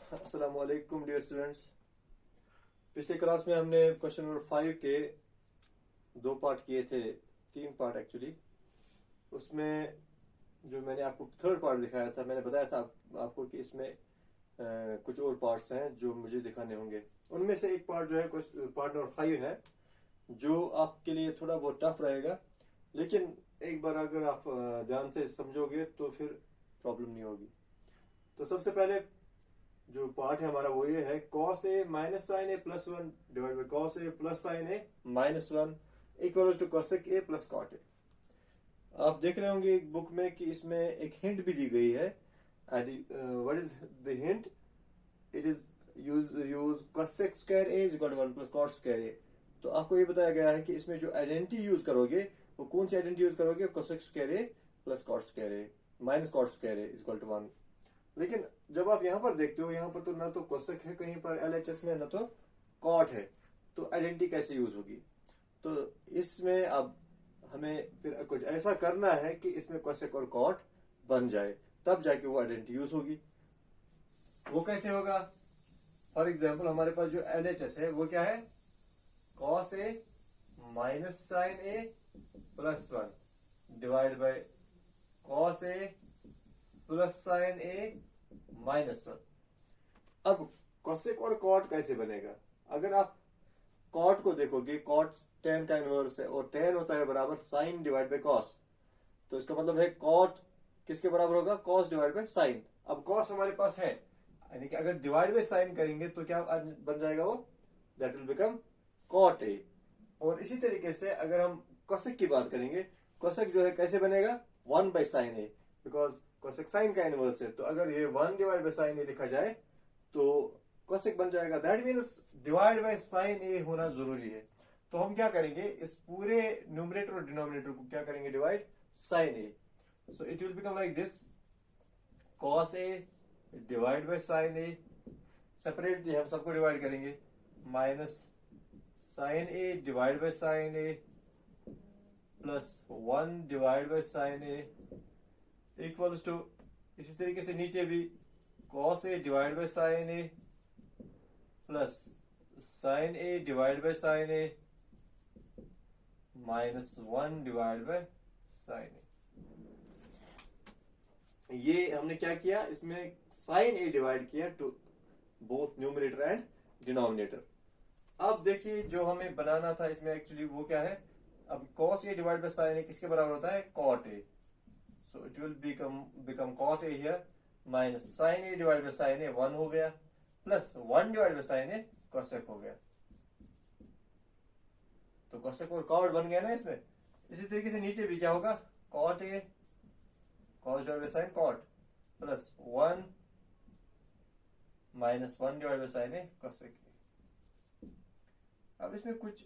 अस्सलाम वालेकुम dear students. पिछले क्लास में हमने क्वेश्चन नंबर 5 के दो पार्ट किए थे, तीन पार्ट एक्चुअली। उसमें जो मैंने आपको थर्ड पार्ट दिखाया था, मैंने बताया था आपको कि इसमें कुछ और पार्ट्स हैं जो मुझे दिखाने होंगे। उनमें से एक पार्ट जो है पार्ट नंबर 5 है, जो आपके लिए थोड़ा बहुत टफ रहेगा, लेकिन एक बार अगर आप ध्यान से समझोगे तो फिर प्रॉब्लम नहीं होगी। तो सबसे पहले जो पार्ट है हमारा वो ये है, cos a minus sine A plus one divide by cos a plus sine A minus one equal to cosec a plus cot a। आप देख रहे होंगे एक बुक में कि इसमें एक हिंट भी दी गई है। What is the hint? It is use cosec square a is equal to 1 plus cot square a। तो आपको ये बताया गया है कि इसमें जो आइडेंटिटी यूज करोगे वो कौन सी आइडेंटिटी यूज करोगे? cosec square a plus cot square a minus cot square a is equal to 1। लेकिन जब आप यहाँ पर देखते हो, यहाँ पर तो ना तो कोसेक है कहीं पर एलएचएस में, ना तो कॉट है, तो आइडेंटिटी कैसे यूज होगी? तो इसमें अब हमें फिर कुछ ऐसा करना है कि इसमें कोसेक और कॉट बन जाए, तब जाके वो आइडेंटिटी यूज होगी। वो कैसे होगा? फॉर एग्जाम्पल हमारे पास जो एलएचएस है वो क्या है? Cos A minus sine A plus one divide by cos A plus sine A minus one. अब कोसेक और कॉट कैसे बनेगा? अगर आप कॉट को देखोगे, कॉट टेन का इनवर्स है और टेन होता है बराबर साइन डिवाइड बाय कॉस। तो इसका मतलब है कॉट किसके बराबर होगा? Cos divide by sign. अब कॉस हमारे पास है, यानी कि अगर डिवाइड बाय साइन करेंगे तो क्या बन जाएगा? वो that will become cot A. और इसी तरीके से अगर हम कोसेक की बात करेंगे, कोसेक जो है कैसे बनेगा? 1 by sine A, because cosec sine का इनवर्स है। तो अगर ये 1 डिवाइड बाय साइन ए लिखा जाए तो कोसेक बन जाएगा। That means divide by sine A होना जरूरी है। तो हम क्या करेंगे, इस पूरे न्यूमरेटर और डिनोमिनेटर को क्या करेंगे? Divide sine A. So it will become like this, cos A divide by sine A. Separately हम सबको डिवाइड करेंगे, minus sine A divide by sine A plus 1 divide by sine A equals to, इसी तरीके से नीचे भी cos a divide by sine A plus sine A divide by sine A minus 1 divide by sine A. ये हमने क्या किया? इसमें साइन ए डिवाइड किया to both numerator and denominator. अब देखिए जो हमें बनाना था इसमें एक्चुअली वो क्या है? अब cos a divide by sine A किसके बराबर होता है? cot a। So it will become cot a here minus sin a divided by sin a 1 हो गया, plus 1 divided by sin a cosec हो गया। तो cosec और cot बन गया ना इसमें। इसी तरीके से नीचे भी क्या होगा? cot a cos divided by sin cot plus 1 minus 1 divided by sin a cosec a। अब इसमें कुछ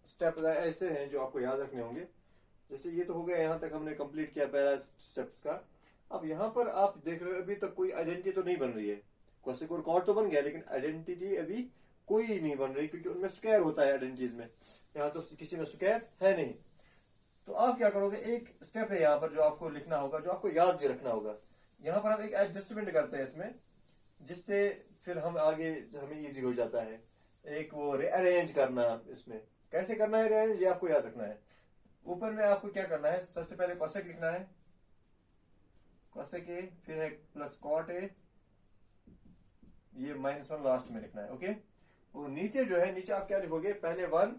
स्टेप ऐसे हैं जो आपको याद रखने होंगे। जैसे ये तो हो गया, यहां तक हमने कंप्लीट किया पहला स्टेप्स का। अब यहां पर आप देख रहे हो अभी तक कोई आइडेंटिटी तो नहीं बन रही है। कोसेक और कॉट तो बन गया, लेकिन आइडेंटिटी अभी कोई नहीं बन रही, क्योंकि उनमें स्क्वायर होता है आइडेंटिटीज में। यहाँ तो किसी में स्क्वायर है नहीं। तो आप क्या करोगे? एक स्टेप है यहाँ पर जो आपको लिखना होगा, जो आपको याद भी रखना होगा। यहाँ पर हम एक एडजस्टमेंट करते हैं इसमें, जिससे फिर हम आगे हमें इजी हो जाता है। एक वो रीअरेंज करना, इसमें कैसे करना है रीअरेंज, ये आपको याद रखना है। ऊपर में आपको क्या करना है? सबसे पहले कोसेक लिखना है, कोसेक ए, फिर है प्लस कॉट ए, ये माइनस 1 लास्ट में लिखना है। ओके। और नीचे जो है, नीचे आप क्या लिखोगे? पहले 1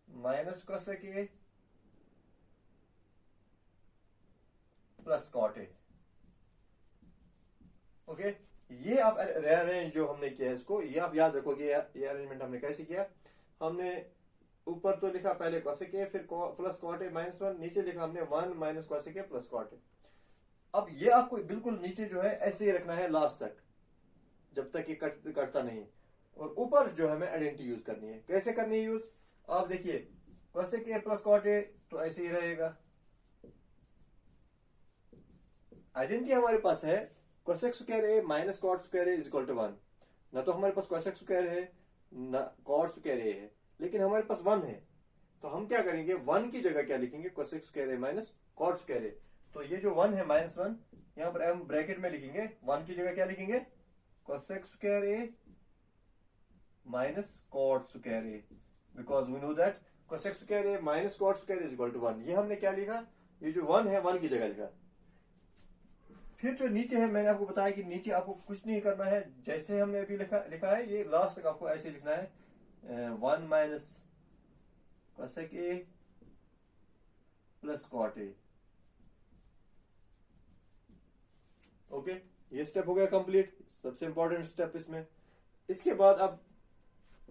minus cosec A plus cot A. Okay. ये आप अरेंज जो हमने किया है इसको, ये आप याद रखोगे। ये अरेंजमेंट हमने कैसे किया? हमने ऊपर तो लिखा पहले कोसेक ए, फिर प्लस कॉट ए माइनस 1, नीचे लिखा हमने 1 minus cosec A plus cot A. अब ये आपको बिल्कुल नीचे जो है ऐसे ही रखना है लास्ट तक, जब तक ये कटता नहीं। और ऊपर जो हमें आइडेंटिटी यूज करनी है। कैसे करनी है यूज? आप देखिए, cosec A plus cot A तो ऐसे ही रहेगा। आइडेंटिटी हमारे पास है cosec square A minus cot square A is equal to 1। ना तो हमारे पास कोसेक स्क्वायर है ना कॉट स्क्वायर ए है, लेकिन हमारे पास 1 है। तो हम क्या करेंगे? 1 की जगह क्या लिखेंगे? Cosec square A minus cot square ए। तो ये जो 1 है -1, यहाँ पर हम ब्रैकेट में लिखेंगे, 1 की जगह क्या लिखेंगे, cosec square A minus cot square A, because we know that cosec square A minus cot square is equal to 1। ये हमने क्या लिखा, ये जो 1 है 1 की जगह लिखा। फिर जो नीचे है मैंने आपको बताया कि नीचे आपको कुछ नहीं करना है, जैसे हमने अभी लिखा है ये लास्ट तक आपको ऐसे लिखना है, 1 minus cosec A plus cot A. Okay, ये स्टेप हो गया कंप्लीट, सबसे इंपॉर्टेंट स्टेप इसमें। इसके बाद अब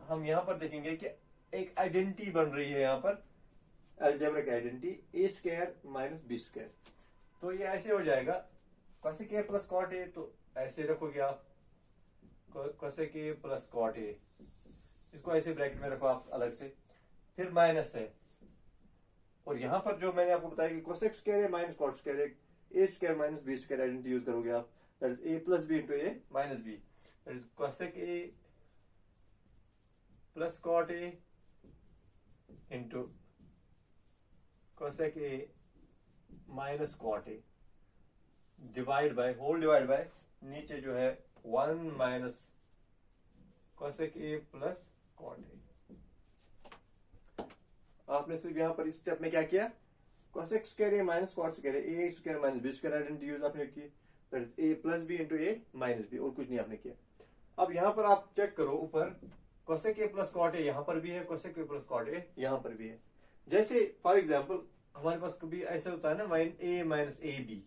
हम यहां पर देखेंगे कि एक आइडेंटिटी बन रही है यहां पर, algebraic identity, A square minus B square. तो ये ऐसे हो जाएगा, cosec A plus cot A, तो ऐसे रखोगे आप, cosec A plus cot A, इसको ऐसे ब्रैकेट में रखो आप अलग से, फिर माइनस है, और यहां पर जो मैंने आपको बताया कि cosec square A minus cot square A, A square minus B square identity use करोगे आप, that is A plus B into A minus B, that is cosec A plus cot A into cosec A minus cot A, divide by, whole divide by, नीचे जो है 1 minus cosec A plus cot A. आपने सिर्फ यहां पर इस step में क्या किया, cosec square A minus cot square A square minus B square identity use आपने की, that is A plus B into A minus B, और कुछ नहीं आपने किया। अब यहां पर आप चेक करो, ऊपर cosec A plus cot A यहां पर भी है, cosec A plus cot A यहां पर भी है। जैसे फॉर एग्जांपल हमारे पास कभी ऐसा होता है ना, A minus A B,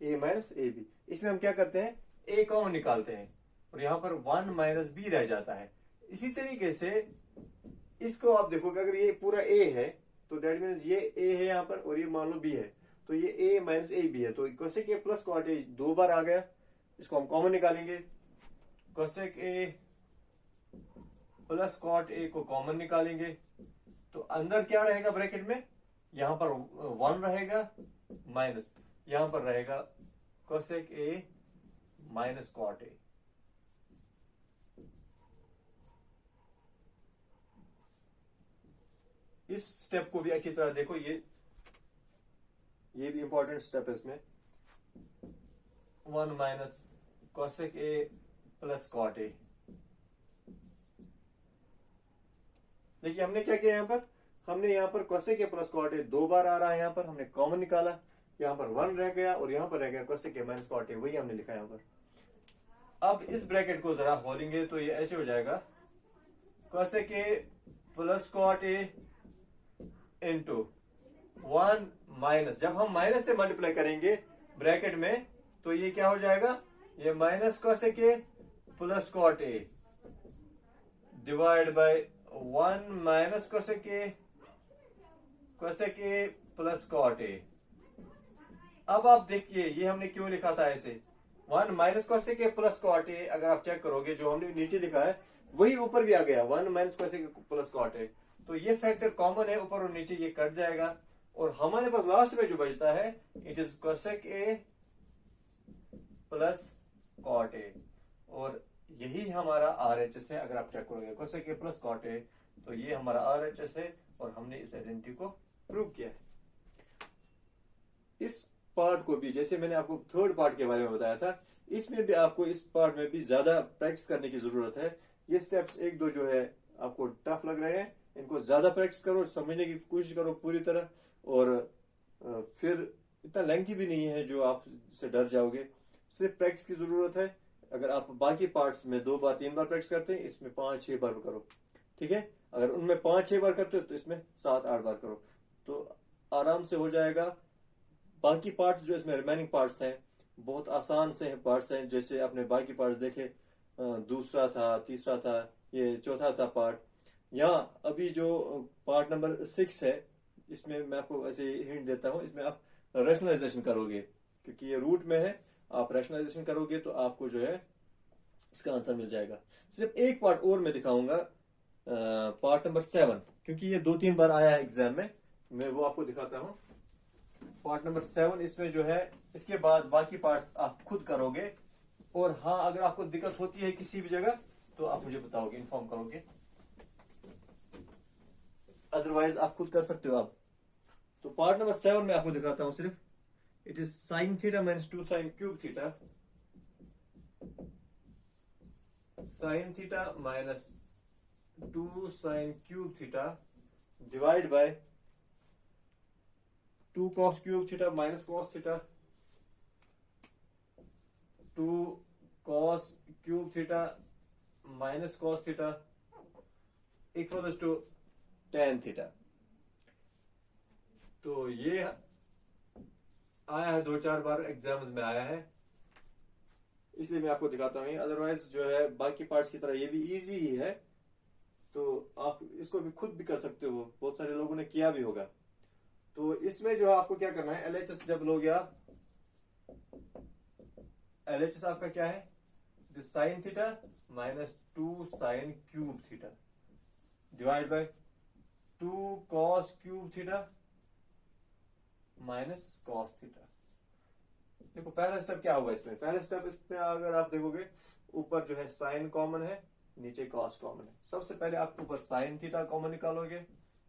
A minus A B, इसमें हम क्या करते हैं, ए कॉमन निकालते हैं और यहां पर 1 माइनस बी रह जाता है। इसी तरीके से इसको आप देखोगे, अगर ये पूरा ए है तो दैट मीन्स ये ए है यहाँ पर, और ये मान लो बी है, तो ये ए माइनस ए बी है, तो cosec A plus cot A 2 बार आ गया, इसको हम कॉमन निकालेंगे, cosec A plus cot A को कॉमन निकालेंगे, तो अंदर क्या रहेगा ब्रैकेट में, यहां पर 1 रहेगा माइनस, यहां पर रहेगा cosec A minus cot A. इस स्टेप को भी अच्छी तरह देखो, ये भी इंपॉर्टेंट स्टेप है इसमें, 1 minus cosec A plus cot A. देखिए हमने क्या किया, यहां पर हमने यहां पर cosec A plus cot A 2 बार आ रहा है, यहां पर हमने कॉमन निकाला, यहां पर 1 रह गया और यहां पर रह गया cosec A minus cot A, वही हमने लिखा यहां पर। अब इस ब्रैकेट को जरा खोलेंगे तो ये ऐसे हो जाएगा, cosec A plus cot A into 1 minus, जब हम माइनस से मल्टीप्लाई करेंगे ब्रैकेट में तो ये क्या हो जाएगा, ये minus cosec A plus cot A divide by 1 minus cosec A plus cot A. अब आप देखिए ये हमने क्यों लिखा था ऐसे, 1 minus cosec A plus cot A, अगर आप चेक करोगे जो हमने नीचे लिखा है वही ऊपर भी आ गया, 1 minus cosec A plus cot A, तो ये फैक्टर कॉमन है, ऊपर और नीचे ये कट जाएगा, और हमारे पास लास्ट में जो बचता है it is cosec A plus cot A, और यही हमारा RHS है। अगर आप चेक करोगे cosec A plus cot A, तो ये हमारा RHS है और हमने इस आइडेंटिटी को प्रूव किया है। इस पार्ट को भी, जैसे मैंने आपको थर्ड पार्ट के बारे में बताया था, इसमें भी आपको इस पार्ट में भी ज्यादा प्रैक्टिस करने की जरूरत है। ये स्टेप्स 1-2 जो है आपको टफ लग रहे हैं, इनको ज्यादा प्रैक्टिस करो, समझने की कोशिश करो पूरी तरह, और फिर इतना लेंथी भी नहीं है जो आप इससे डर जाओगे, सिर्फ प्रैक्टिस की जरूरत है। अगर आप बाकी पार्ट्स में 2 बार 3 बार प्रैक्टिस करते हैं, इसमें 5-6 बार करो, ठीक है। अगर उनमें 5-6 बार करते हो तो इसमें 7-8 बार करो, तो आराम से हो जाएगा। बाकी पार्ट्स जो इसमें रिमेनिंग पार्ट्स हैं बहुत आसान से पार्ट्स हैं, जैसे आपने बाकी पार्ट्स देखे, दूसरा था, तीसरा था, ये चौथा था पार्ट। यहाँ अभी जो पार्ट नंबर 6 है, इसमें मैं आपको ऐसे हिंट देता हूँ, इसमें आप रैशनलाइजेशन करोगे, क्योंकि ये रूट में है, आप रैशनलाइजेशन करोगे तो आपको जो है इसका आंसर मिल जाएगा। सिर्फ एक पार्ट और मैं दिखाऊंगा, पार्ट नंबर 7, क्योंकि ये 2-3 बार आया है एग्जाम में, मैं वो आपको दिखाता हूँ। पार्ट नंबर 7, इसमें जो है इसके बाद बाकी पार्ट्स आप खुद करोगे, और हाँ अगर आपको दिक्कत होती है किसी भी जगह तो आप मुझे बताओगे, इन्फॉर्म करोगे, अदरवाइज आप खुद कर सकते हो आप। तो पार्ट नंबर 7 में आपको दिखाता हूं सिर्फ, it is sine theta minus 2 sine cube theta, sine theta minus 2 sine cube theta divide by 2 cos cube theta minus cos theta, 2 cos cube theta minus cos theta equals to tan theta. तो ये आया है 2-4 बार exams में आया है, इसलिए मैं आपको दिखाता हूँ। अदरवाइज जो है बाकी पार्ट्स की तरह ये भी इजी ही है, तो आप इसको भी खुद भी कर सकते हो, बहुत सारे लोगों ने किया भी होगा। तो इसमें जो आपको क्या करना है, LHS जब लोगे आप, LHS आपका क्या है, sign theta minus 2 sine cube theta divide by 2 cos cube theta minus cos theta. देखो पहला स्टेप क्या होगा इसमें, पहला स्टेप इसमें अगर आप देखोगे ऊपर जो है साइन कॉमन है, नीचे cos कॉमन है। सबसे पहले आप ऊपर साइन थीटा कॉमन निकालोगे,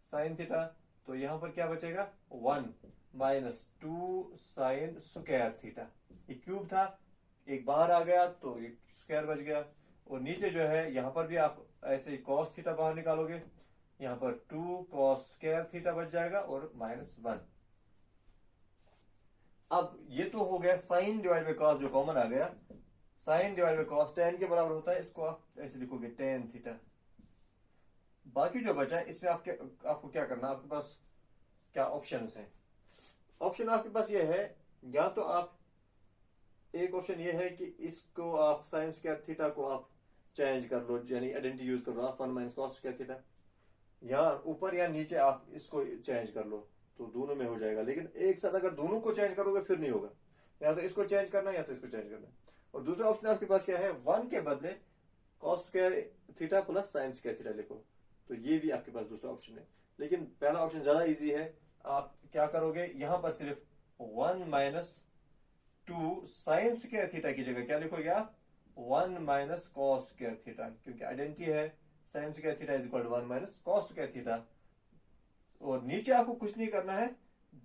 साइन थीटा, तो यहां पर क्या बचेगा 1 माइनस 2 साइन स्क्वायर थीटा। ये क्यूब था, एक बाहर आ गया तो ये स्क्वायर बच गया, और नीचे जो है यहां पर भी आप ऐसे ही cos थीटा बाहर निकालोगे, यहां पर 2 cos स्क्वायर थीटा बच जाएगा और माइनस 1। अब ये तो हो गया साइन डिवाइड बाय कॉस जो कॉमन आ गया, sine divide by cos tan के बराबर होता है, इसको आप ऐसे लिखोगे tan थीटा। बाकी जो बचा है इसमें आपको क्या करना, आपके पास क्या ऑप्शंस हैं। ऑप्शन आपके पास ये है, या तो आप, एक ऑप्शन ये है कि इसको आप साइन स्क्वायर थीटा को आप चेंज कर लो, यानी आइडेंटिटी यूज कर लो आप 1 माइनस कॉस स्क्वायर थीटा, या ऊपर या नीचे आप इसको चेंज कर लो, तो दोनों में हो जाएगा। लेकिन एक साथ अगर दोनों को चेंज करोगे फिर नहीं होगा, या तो इसको चेंज करना या तो इसको चेंज करना। और दूसरा ऑप्शन आपके पास क्या है, 1 के बदले cos square theta plus sign square theta लिखो, तो ये भी आपके पास दूसरा ऑप्शन है। लेकिन पहला ऑप्शन ज्यादा इजी है। आप क्या करोगे, यहां पर सिर्फ 1 माइनस 2 साइन स्क्वायर थीटा की जगह क्या लिखोगे आप, 1 माइनस कॉस स्क्वायर थीटा, क्योंकि आइडेंटिटी है sine square theta is equal to 1 minus cos square theta. और नीचे आपको कुछ नहीं करना है,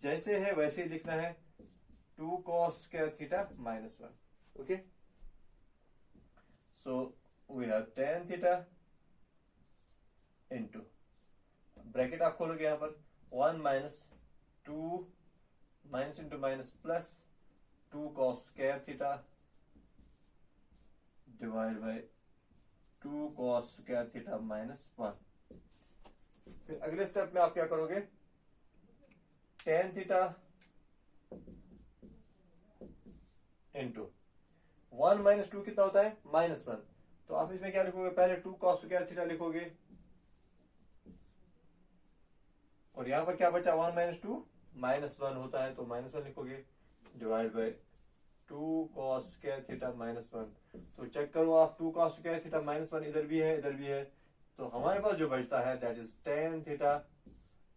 जैसे है वैसे ही लिखना है, 2 cos square theta minus 1। Okay, so we have tan theta into, bracket आप खोलोगे यहां पर 1 minus 2 minus into minus plus 2 cos square theta divide by 2 cos square theta minus 1। फिर अगले स्टेप में आप क्या करोगे, tan थीटा इंटू 1 माइनस 2 कितना होता है, माइनस 1, तो आप इसमें क्या लिखोगे, पहले 2 cos स्क्वायर थीटा लिखोगे, और यहां पर क्या बचा 1 माइनस 2 माइनस 1 होता है, तो माइनस 1 लिखोगे divide by 2 cos square theta minus 1। तो चेक करो आप, 2 cos स्क्वायर थीटा माइनस 1 इधर भी है इधर भी है, तो हमारे पास जो बचता है दैट इज tan थीटा,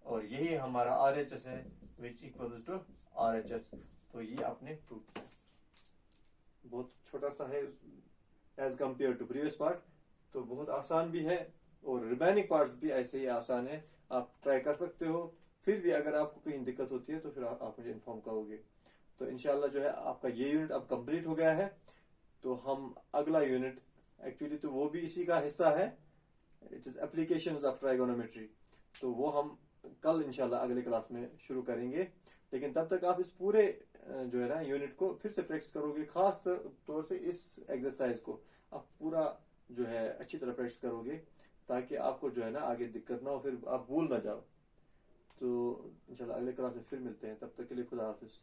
और यही हमारा RHS है विच इक्वल्स टू RHS। तो ये आपने प्रूव किया, बहुत छोटा सा है as compare to previous part, तो बहुत आसान भी है, और रिमेनिंग पार्ट्स भी ऐसे ही आसान है, आप ट्राई कर सकते हो। फिर भी अगर आपको कहीं दिक्कत होती है तो फिर आप मुझे इन्फॉर्म करोगे। तो इंशाल्लाह जो है आपका ये यूनिट अब कंप्लीट हो गया है। तो हम अगला यूनिट, एक्चुअली तो वो भी इसी का हिस्सा है, it is applications of trigonometry, तो वो हम कल इंशाल्लाह अगले क्लास में शुरू करेंगे। लेकिन तब तक आप इस पूरे जो है ना यूनिट को फिर से प्रैक्टिस करोगे, खास तौर से इस एक्सरसाइज को आप पूरा जो है अच्छी तरह प्रैक्टिस करोगे, ताकि आपको जो है ना आगे दिक्कत ना हो, फिर आप भूल ना जाओ। तो इंशाल्लाह अगले क्लास में फिर मिलते हैं, तब तक के लिए खुदा हाफिज।